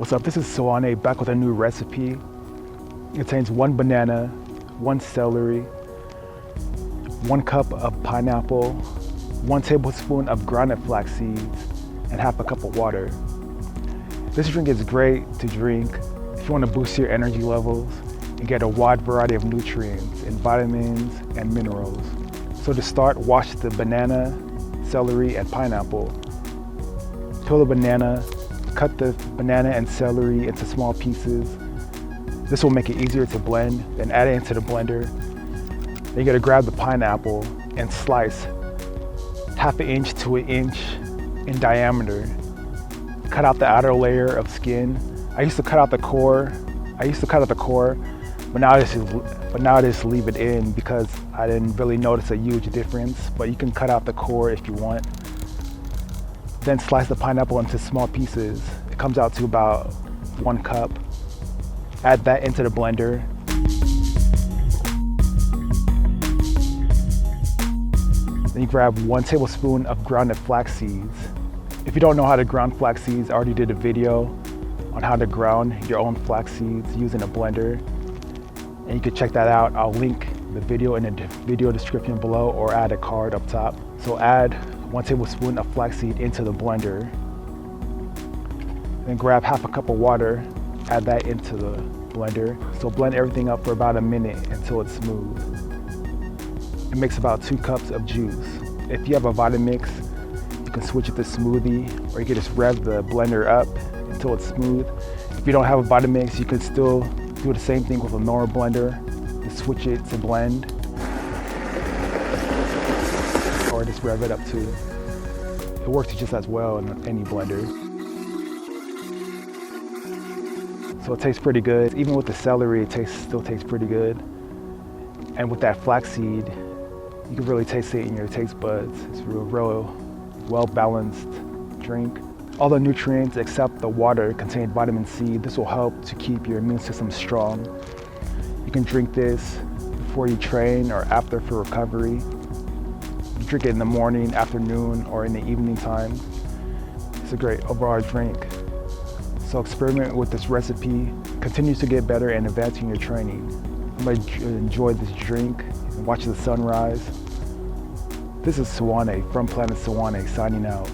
What's up, this is Soane back with a new recipe. It contains 1 banana, 1 celery, 1 cup of pineapple, 1 tablespoon of grounded flax seeds, and half a cup of water. This drink is great to drink if you want to boost your energy levels and get a wide variety of nutrients and vitamins and minerals. So to start, wash the banana, celery, and pineapple. Peel the banana, cut the banana and celery into small pieces. This will make it easier to blend, then add it into the blender. Then you gotta grab the pineapple and slice 1/2 inch to 1 inch in diameter. Cut out the outer layer of skin. I used to cut out the core, but now I just leave it in because I didn't really notice a huge difference, but you can cut out the core if you want. Then slice the pineapple into small pieces. It comes out to about 1 cup. Add that into the blender. Then you grab 1 tablespoon of grounded flax seeds. If you don't know how to ground flax seeds, I already did a video on how to ground your own flax seeds using a blender. And you can check that out. I'll link the video in the video description below or add a card up top. So add 1 tablespoon of flaxseed into the blender. Then grab half a cup of water, add that into the blender. So blend everything up for about a minute until it's smooth. It makes about 2 cups of juice. If you have a Vitamix, you can switch it to smoothie, or you can just rev the blender up until it's smooth. If you don't have a Vitamix, you can still do the same thing with a normal blender. Just switch it to blend, or just rev it up too. It works just as well in any blender. So it tastes pretty good. Even with the celery, it still tastes pretty good. And with that flaxseed, you can really taste it in your taste buds. It's a real well-balanced drink. All the nutrients except the water contain vitamin C. This will help to keep your immune system strong. You can drink this before you train or after for recovery. You drink it in the morning, afternoon, or in the evening time. It's a great overall drink. So experiment with this recipe. Continue to get better and advance in your training. I'm going to enjoy this drink and watch the sunrise. This is Soane from PlanetSoane signing out.